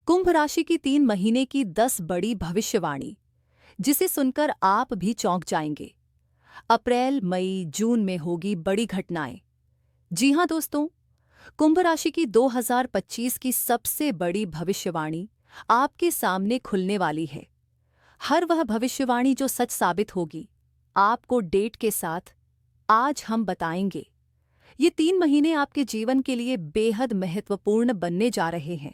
कुंभ राशि की 3 महीने की 10 बड़ी भविष्यवाणी, जिसे सुनकर आप भी चौंक जाएंगे। अप्रैल, मई, जून में होगी बड़ी घटनाएं। जी हां दोस्तों, कुंभ राशि की 2025 की सबसे बड़ी भविष्यवाणी आपके सामने खुलने वाली है। हर वह भविष्यवाणी जो सच साबित होगी, आपको डेट के साथ आज हम बताएंगे। ये 3 महीने आपके जीवन के लिए बेहद महत्वपूर्ण बनने जा रहे हैं,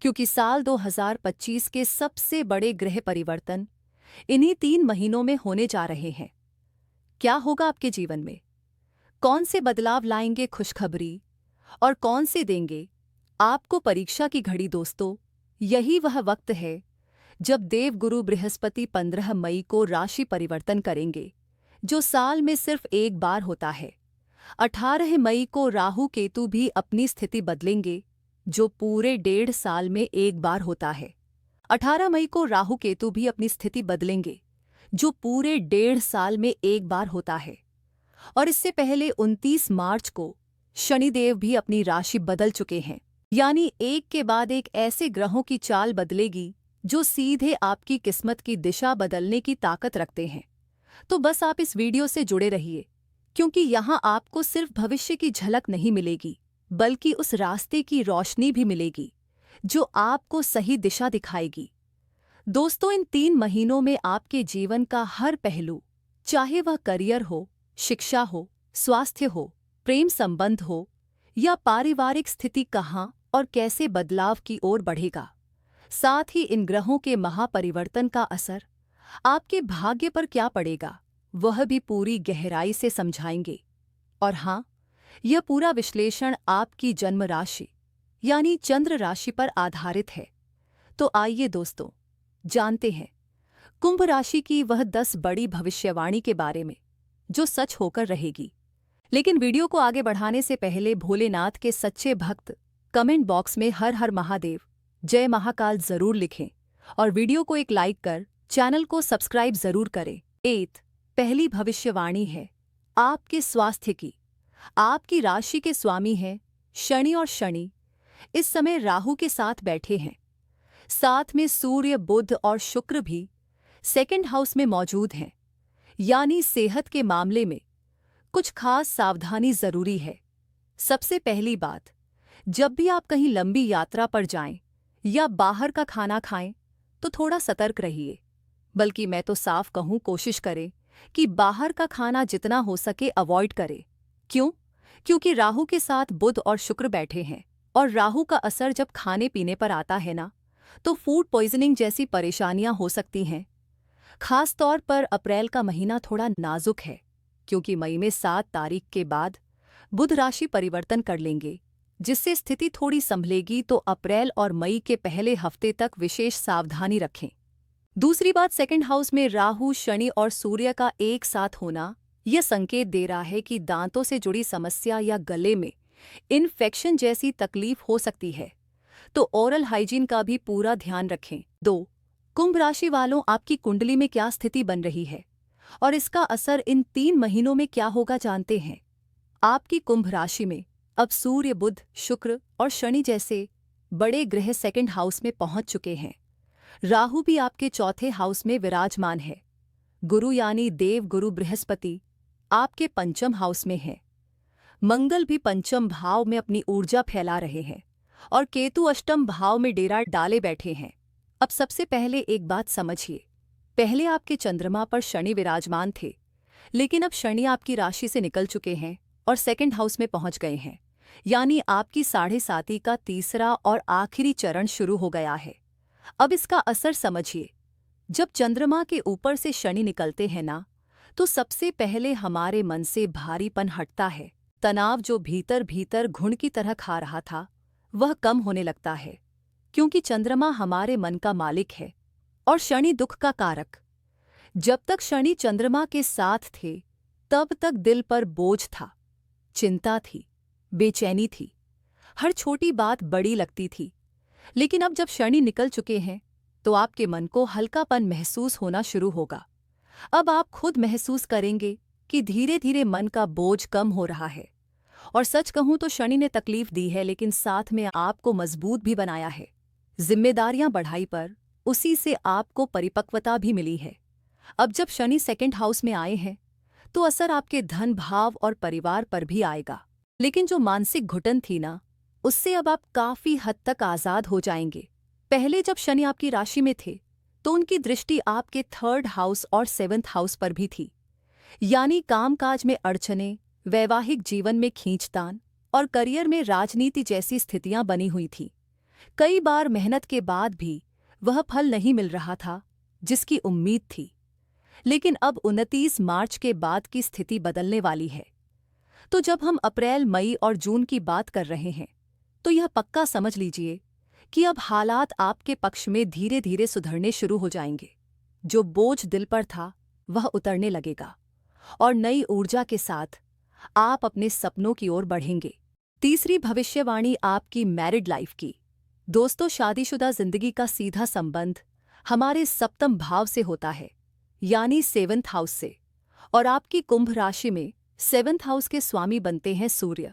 क्योंकि साल 2025 के सबसे बड़े ग्रह परिवर्तन इन्हीं 3 महीनों में होने जा रहे हैं। क्या होगा आपके जीवन में? कौन से बदलाव लाएंगे खुशखबरी और कौन से देंगे आपको परीक्षा की घड़ी? दोस्तों, यही वह वक्त है जब देवगुरु बृहस्पति 15 मई को राशि परिवर्तन करेंगे, जो साल में सिर्फ एक बार होता है। 18 मई को राहु केतु भी अपनी स्थिति बदलेंगे, जो पूरे 1.5 साल में एक बार होता है। 18 मई को राहु केतु भी अपनी स्थिति बदलेंगे, जो पूरे 1.5 साल में एक बार होता है। और इससे पहले 29 मार्च को शनिदेव भी अपनी राशि बदल चुके हैं। यानी एक के बाद एक ऐसे ग्रहों की चाल बदलेगी जो सीधे आपकी किस्मत की दिशा बदलने की ताकत रखते हैं। तो बस आप इस वीडियो से जुड़े रहिए, क्योंकि यहाँ आपको सिर्फ भविष्य की झलक नहीं मिलेगी, बल्कि उस रास्ते की रोशनी भी मिलेगी जो आपको सही दिशा दिखाएगी। दोस्तों, इन 3 महीनों में आपके जीवन का हर पहलू, चाहे वह करियर हो, शिक्षा हो, स्वास्थ्य हो, प्रेम संबंध हो या पारिवारिक स्थिति, कहाँ और कैसे बदलाव की ओर बढ़ेगा। साथ ही इन ग्रहों के महापरिवर्तन का असर आपके भाग्य पर क्या पड़ेगा, वह भी पूरी गहराई से समझाएंगे। और हाँ, यह पूरा विश्लेषण आपकी जन्म राशि यानी चंद्र राशि पर आधारित है। तो आइए दोस्तों, जानते हैं कुंभ राशि की वह 10 बड़ी भविष्यवाणी के बारे में जो सच होकर रहेगी। लेकिन वीडियो को आगे बढ़ाने से पहले भोलेनाथ के सच्चे भक्त कमेंट बॉक्स में हर हर महादेव, जय महाकाल जरूर लिखें और वीडियो को एक लाइक कर चैनल को सब्सक्राइब जरूर करें। पहली भविष्यवाणी है आपके स्वास्थ्य की। आपकी राशि के स्वामी हैं शनि, और शनि इस समय राहु के साथ बैठे हैं। साथ में सूर्य, बुध और शुक्र भी सेकंड हाउस में मौजूद हैं। यानी सेहत के मामले में कुछ खास सावधानी जरूरी है। सबसे पहली बात, जब भी आप कहीं लंबी यात्रा पर जाएं या बाहर का खाना खाएं तो थोड़ा सतर्क रहिए। बल्कि मैं तो साफ कहूं, कोशिश करें कि बाहर का खाना जितना हो सके अवॉइड करें। क्यों? क्योंकि राहु के साथ बुध और शुक्र बैठे हैं, और राहु का असर जब खाने पीने पर आता है ना, तो फूड पॉइजनिंग जैसी परेशानियां हो सकती हैं। खास तौर पर अप्रैल का महीना थोड़ा नाजुक है, क्योंकि मई में 7 तारीख के बाद बुध राशि परिवर्तन कर लेंगे, जिससे स्थिति थोड़ी संभलेगी। तो अप्रैल और मई के पहले हफ्ते तक विशेष सावधानी रखें। दूसरी बात, सेकंड हाउस में राहु, शनि और सूर्य का एक साथ होना यह संकेत दे रहा है कि दांतों से जुड़ी समस्या या गले में इन्फेक्शन जैसी तकलीफ हो सकती है। तो ओरल हाइजीन का भी पूरा ध्यान रखें। 2. कुंभ राशि वालों, आपकी कुंडली में क्या स्थिति बन रही है और इसका असर इन 3 महीनों में क्या होगा, जानते हैं। आपकी कुंभ राशि में अब सूर्य, बुध, शुक्र और शनि जैसे बड़े ग्रह सेकंड हाउस में पहुंच चुके हैं। राहु भी आपके चौथे हाउस में विराजमान है। गुरु यानी देव गुरु बृहस्पति आपके पंचम हाउस में है। मंगल भी पंचम भाव में अपनी ऊर्जा फैला रहे हैं, और केतु अष्टम भाव में डेरा डाले बैठे हैं। अब सबसे पहले एक बात समझिए, पहले आपके चंद्रमा पर शनि विराजमान थे, लेकिन अब शनि आपकी राशि से निकल चुके हैं और सेकंड हाउस में पहुंच गए हैं। यानी आपकी 7.5 का तीसरा और आखिरी चरण शुरू हो गया है। अब इसका असर समझिए। जब चंद्रमा के ऊपर से शनि निकलते हैं ना, तो सबसे पहले हमारे मन से भारीपन हटता है। तनाव जो भीतर भीतर घुन की तरह खा रहा था, वह कम होने लगता है, क्योंकि चंद्रमा हमारे मन का मालिक है और शनि दुख का कारक। जब तक शनि चंद्रमा के साथ थे, तब तक दिल पर बोझ था, चिंता थी, बेचैनी थी, हर छोटी बात बड़ी लगती थी। लेकिन अब जब शनि निकल चुके हैं, तो आपके मन को हल्कापन महसूस होना शुरू होगा। अब आप खुद महसूस करेंगे कि धीरे धीरे मन का बोझ कम हो रहा है। और सच कहूं तो शनि ने तकलीफ दी है, लेकिन साथ में आपको मजबूत भी बनाया है। जिम्मेदारियां बढ़ाई पर उसी से आपको परिपक्वता भी मिली है। अब जब शनि सेकंड हाउस में आए हैं तो असर आपके धन भाव और परिवार पर भी आएगा। लेकिन जो मानसिक घुटन थी ना, उससे अब आप काफी हद तक आजाद हो जाएंगे। पहले जब शनि आपकी राशि में थे तो उनकी दृष्टि आपके थर्ड हाउस और सेवंथ हाउस पर भी थी, यानी कामकाज में अड़चने, वैवाहिक जीवन में खींचतान और करियर में राजनीति जैसी स्थितियां बनी हुई थी। कई बार मेहनत के बाद भी वह फल नहीं मिल रहा था जिसकी उम्मीद थी। लेकिन अब 29 मार्च के बाद की स्थिति बदलने वाली है। तो जब हम अप्रैल, मई और जून की बात कर रहे हैं तो यह पक्का समझ लीजिए कि अब हालात आपके पक्ष में धीरे धीरे सुधरने शुरू हो जाएंगे। जो बोझ दिल पर था वह उतरने लगेगा और नई ऊर्जा के साथ आप अपने सपनों की ओर बढ़ेंगे। तीसरी भविष्यवाणी आपकी मैरिड लाइफ की। दोस्तों, शादीशुदा जिंदगी का सीधा संबंध हमारे सप्तम भाव से होता है, यानी सेवंथ हाउस से। और आपकी कुंभ राशि में सेवंथ हाउस के स्वामी बनते हैं सूर्य।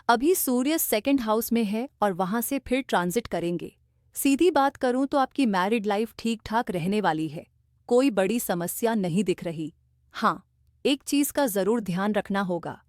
अभी सूर्य सेकंड हाउस में है और वहां से फिर ट्रांजिट करेंगे। सीधी बात करूं तो आपकी मैरिड लाइफ ठीक ठाक रहने वाली है, कोई बड़ी समस्या नहीं दिख रही। हाँ, एक चीज का जरूर ध्यान रखना होगा,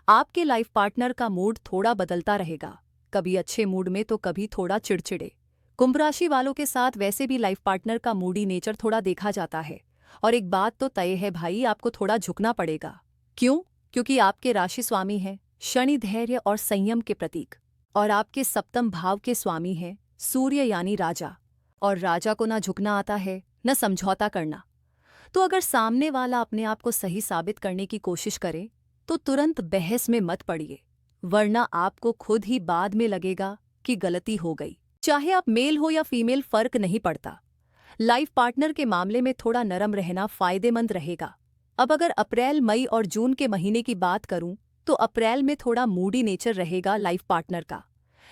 आपके लाइफ पार्टनर का मूड थोड़ा बदलता रहेगा, कभी अच्छे मूड में तो कभी थोड़ा चिड़चिड़े। कुंभ राशि वालों के साथ वैसे भी लाइफ पार्टनर का मूडी नेचर थोड़ा देखा जाता है। और एक बात तो तय है भाई, आपको थोड़ा झुकना पड़ेगा। क्यों? क्योंकि आपके राशि स्वामी हैं शनि, धैर्य और संयम के प्रतीक। और आपके सप्तम भाव के स्वामी हैं सूर्य, यानी राजा। और राजा को ना झुकना आता है न समझौता करना। तो अगर सामने वाला अपने आप को सही साबित करने की कोशिश करे तो तुरंत बहस में मत पड़िए, वरना आपको खुद ही बाद में लगेगा कि गलती हो गई। चाहे आप मेल हो या फीमेल, फर्क नहीं पड़ता। लाइफ पार्टनर के मामले में थोड़ा नरम रहना फायदेमंद रहेगा। अब अगर अप्रैल, मई और जून के महीने की बात करूं तो अप्रैल में थोड़ा मूडी नेचर रहेगा लाइफ पार्टनर का,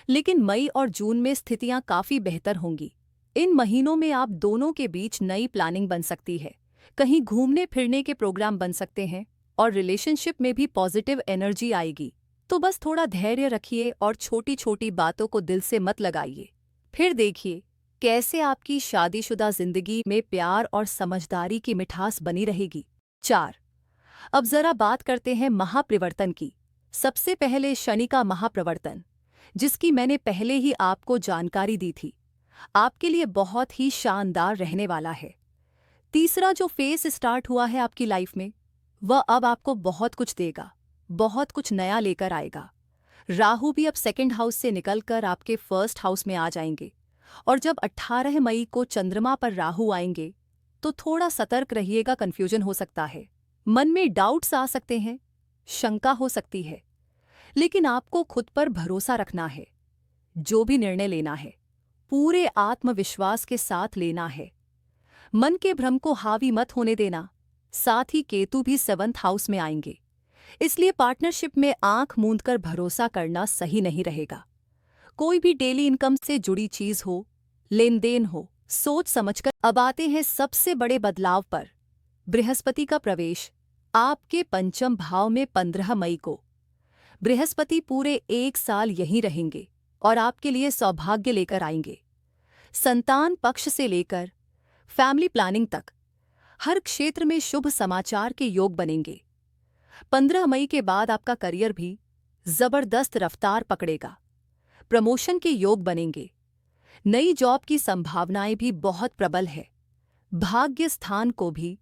लेकिन मई और जून में स्थितियां काफी बेहतर होंगी। इन महीनों में आप दोनों के बीच नई प्लानिंग बन सकती है, कहीं घूमने फिरने के प्रोग्राम बन सकते हैं और रिलेशनशिप में भी पॉजिटिव एनर्जी आएगी। तो बस थोड़ा धैर्य रखिए और छोटी छोटी बातों को दिल से मत लगाइए। फिर देखिए कैसे आपकी शादीशुदा जिंदगी में प्यार और समझदारी की मिठास बनी रहेगी। 4। अब जरा बात करते हैं महापरिवर्तन की। सबसे पहले शनि का महाप्रवर्तन, जिसकी मैंने पहले ही आपको जानकारी दी थी, आपके लिए बहुत ही शानदार रहने वाला है। तीसरा जो फेस स्टार्ट हुआ है आपकी लाइफ में, वह अब आपको बहुत कुछ देगा, बहुत कुछ नया लेकर आएगा। राहु भी अब सेकंड हाउस से निकलकर आपके फर्स्ट हाउस में आ जाएंगे। और जब 18 मई को चंद्रमा पर राहु आएंगे तो थोड़ा सतर्क रहिएगा, कंफ्यूजन हो सकता है, मन में डाउट्स आ सकते हैं, शंका हो सकती है। लेकिन आपको खुद पर भरोसा रखना है। जो भी निर्णय लेना है पूरे आत्मविश्वास के साथ लेना है। मन के भ्रम को हावी मत होने देना। साथ ही केतु भी सेवंथ हाउस में आएंगे, इसलिए पार्टनरशिप में आंख मूंदकर भरोसा करना सही नहीं रहेगा। कोई भी डेली इनकम से जुड़ी चीज हो, लेन देन हो, सोच समझकर। अब आते हैं सबसे बड़े बदलाव पर, बृहस्पति का प्रवेश आपके पंचम भाव में 15 मई को। बृहस्पति पूरे 1 साल यहीं रहेंगे और आपके लिए सौभाग्य लेकर आएंगे। संतान पक्ष से लेकर फैमिली प्लानिंग तक हर क्षेत्र में शुभ समाचार के योग बनेंगे। 15 मई के बाद आपका करियर भी जबरदस्त रफ्तार पकड़ेगा, प्रमोशन के योग बनेंगे। नई जॉब की संभावनाएं भी बहुत प्रबल है। भाग्य स्थान को भी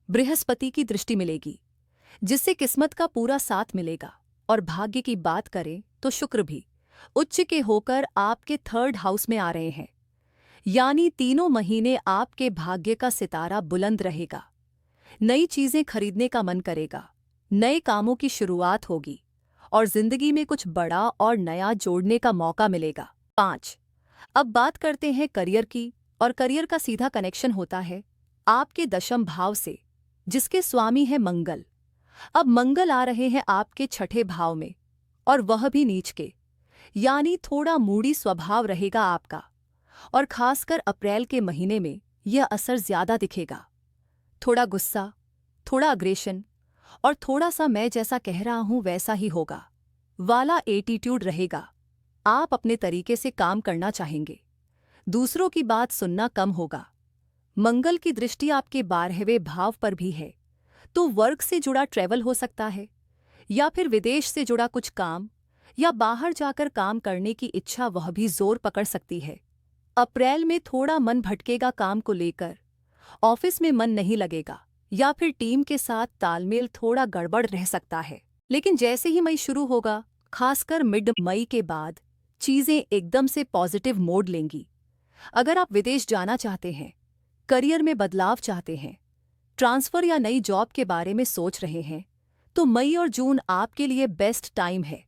बृहस्पति की दृष्टि मिलेगी, जिससे किस्मत का पूरा साथ मिलेगा। और भाग्य की बात करें तो शुक्र भी उच्च के होकर आपके थर्ड हाउस में आ रहे हैं, यानी तीनों महीने आपके भाग्य का सितारा बुलंद रहेगा। नई चीजें खरीदने का मन करेगा, नए कामों की शुरुआत होगी और जिंदगी में कुछ बड़ा और नया जोड़ने का मौका मिलेगा। 5। अब बात करते हैं करियर की, और करियर का सीधा कनेक्शन होता है आपके दशम भाव से, जिसके स्वामी है मंगल। अब मंगल आ रहे हैं आपके छठे भाव में, और वह भी नीच के, यानी थोड़ा मूडी स्वभाव रहेगा आपका। और खासकर अप्रैल के महीने में यह असर ज्यादा दिखेगा। थोड़ा गुस्सा, थोड़ा अग्रेशन और थोड़ा सा मैं जैसा कह रहा हूं वैसा ही होगा वाला एटीट्यूड रहेगा। आप अपने तरीके से काम करना चाहेंगे, दूसरों की बात सुनना कम होगा। मंगल की दृष्टि आपके 12वें भाव पर भी है, तो वर्क से जुड़ा ट्रैवल हो सकता है, या फिर विदेश से जुड़ा कुछ काम, या बाहर जाकर काम करने की इच्छा वह भी जोर पकड़ सकती है। अप्रैल में थोड़ा मन भटकेगा काम को लेकर, ऑफिस में मन नहीं लगेगा, या फिर टीम के साथ तालमेल थोड़ा गड़बड़ रह सकता है। लेकिन जैसे ही मई शुरू होगा, खासकर मिड मई के बाद, चीजें एकदम से पॉजिटिव मोड लेंगी। अगर आप विदेश जाना चाहते हैं, करियर में बदलाव चाहते हैं, ट्रांसफर या नई जॉब के बारे में सोच रहे हैं, तो मई और जून आपके लिए बेस्ट टाइम है।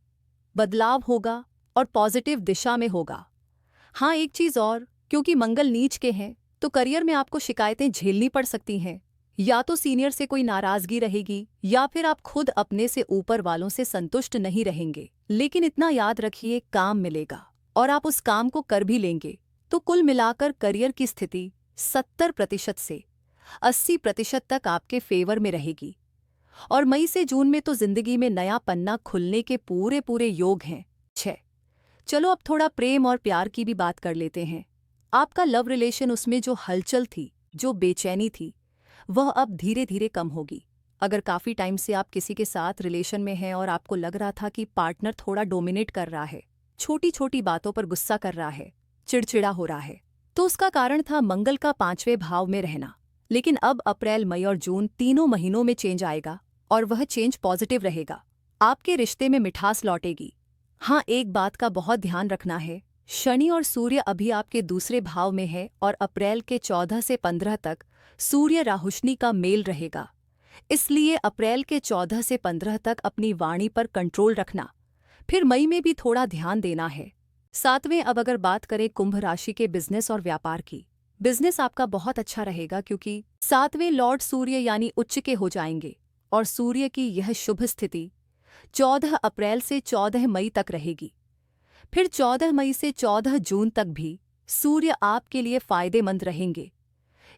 बदलाव होगा और पॉजिटिव दिशा में होगा। हाँ, एक चीज और, क्योंकि मंगल नीच के हैं, तो करियर में आपको शिकायतें झेलनी पड़ सकती हैं। या तो सीनियर से कोई नाराजगी रहेगी, या फिर आप खुद अपने से ऊपर वालों से संतुष्ट नहीं रहेंगे। लेकिन इतना याद रखिए, काम मिलेगा और आप उस काम को कर भी लेंगे। तो कुल मिलाकर करियर की स्थिति 70% से 80% तक आपके फेवर में रहेगी। और मई से जून में तो जिंदगी में नया पन्ना खुलने के पूरे पूरे योग हैं। 6 चलो अब थोड़ा प्रेम और प्यार की भी बात कर लेते हैं। आपका लव रिलेशन, उसमें जो हलचल थी, जो बेचैनी थी, वह अब धीरे धीरे कम होगी। अगर काफी टाइम से आप किसी के साथ रिलेशन में हैं और आपको लग रहा था कि पार्टनर थोड़ा डोमिनेट कर रहा है, छोटी छोटी बातों पर गुस्सा कर रहा है, चिड़चिड़ा हो रहा है, तो उसका कारण था मंगल का 5वें भाव में रहना। लेकिन अब अप्रैल, मई और जून तीनों महीनों में चेंज आएगा, और वह चेंज पॉजिटिव रहेगा। आपके रिश्ते में मिठास लौटेगी। हाँ, एक बात का बहुत ध्यान रखना है, शनि और सूर्य अभी आपके दूसरे भाव में है, और अप्रैल के 14 से 15 तक सूर्य राहुशनि का मेल रहेगा। इसलिए अप्रैल के 14 से 15 तक अपनी वाणी पर कंट्रोल रखना। फिर मई में भी थोड़ा ध्यान देना है। 7वें, अब अगर बात करें कुंभ राशि के बिजनेस और व्यापार की, बिजनेस आपका बहुत अच्छा रहेगा, क्योंकि 7वें लॉर्ड सूर्य यानी उच्च के हो जाएंगे, और सूर्य की यह शुभ स्थिति 14 अप्रैल से 14 मई तक रहेगी। फिर 14 मई से 14 जून तक भी सूर्य आपके लिए फायदेमंद रहेंगे।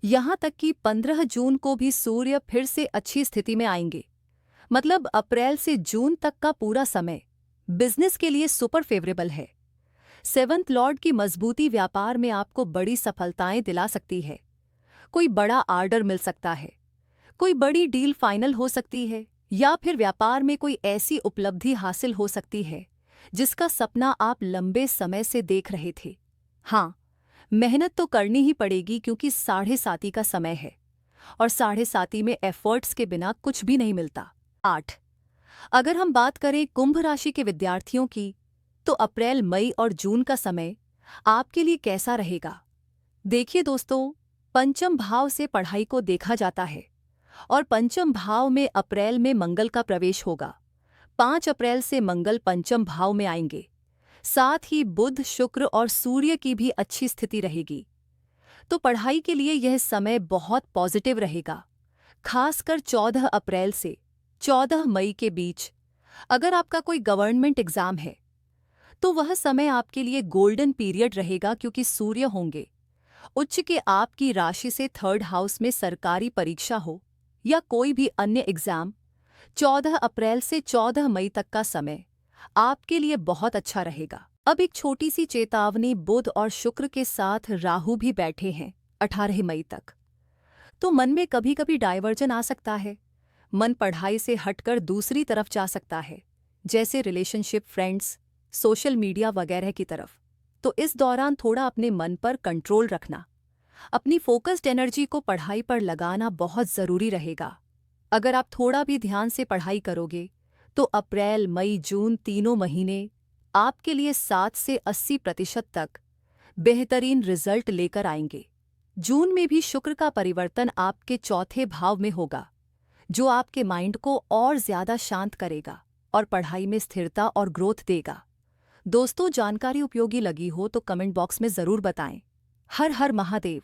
यहाँ तक कि 15 जून को भी सूर्य फिर से अच्छी स्थिति में आएंगे। मतलब अप्रैल से जून तक का पूरा समय बिजनेस के लिए सुपर फेवरेबल है। 7th लॉर्ड की मजबूती व्यापार में आपको बड़ी सफलताएं दिला सकती है। कोई बड़ा आर्डर मिल सकता है, कोई बड़ी डील फाइनल हो सकती है, या फिर व्यापार में कोई ऐसी उपलब्धि हासिल हो सकती है जिसका सपना आप लंबे समय से देख रहे थे। हाँ, मेहनत तो करनी ही पड़ेगी, क्योंकि 7.5 का समय है, और 7.5 में एफर्ट्स के बिना कुछ भी नहीं मिलता। 8 अगर हम बात करें कुंभ राशि के विद्यार्थियों की, तो अप्रैल, मई और जून का समय आपके लिए कैसा रहेगा? देखिए दोस्तों, पंचम भाव से पढ़ाई को देखा जाता है, और पंचम भाव में अप्रैल में मंगल का प्रवेश होगा। 5 अप्रैल से मंगल पंचम भाव में आएंगे। साथ ही बुध, शुक्र और सूर्य की भी अच्छी स्थिति रहेगी। तो पढ़ाई के लिए यह समय बहुत पॉजिटिव रहेगा, खासकर 14 अप्रैल से 14 मई के बीच। अगर आपका कोई गवर्नमेंट एग्जाम है, तो वह समय आपके लिए गोल्डन पीरियड रहेगा, क्योंकि सूर्य होंगे उच्च के। आपकी राशि से 3rd हाउस में सरकारी परीक्षा हो या कोई भी अन्य एग्जाम, 14 अप्रैल से 14 मई तक का समय आपके लिए बहुत अच्छा रहेगा। अब एक छोटी सी चेतावनी, बुध और शुक्र के साथ राहु भी बैठे हैं 18 मई तक, तो मन में कभी कभी डायवर्जन आ सकता है। मन पढ़ाई से हटकर दूसरी तरफ जा सकता है, जैसे रिलेशनशिप, फ्रेंड्स, सोशल मीडिया वगैरह की तरफ। तो इस दौरान थोड़ा अपने मन पर कंट्रोल रखना, अपनी फोकस्ड एनर्जी को पढ़ाई पर लगाना बहुत ज़रूरी रहेगा। अगर आप थोड़ा भी ध्यान से पढ़ाई करोगे, तो अप्रैल, मई, जून तीनों महीने आपके लिए 7 से 80% तक बेहतरीन रिजल्ट लेकर आएंगे। जून में भी शुक्र का परिवर्तन आपके 4थे भाव में होगा, जो आपके माइंड को और ज्यादा शांत करेगा और पढ़ाई में स्थिरता और ग्रोथ देगा। दोस्तों, जानकारी उपयोगी लगी हो तो कमेंट बॉक्स में जरूर बताएं। हर हर महादेव।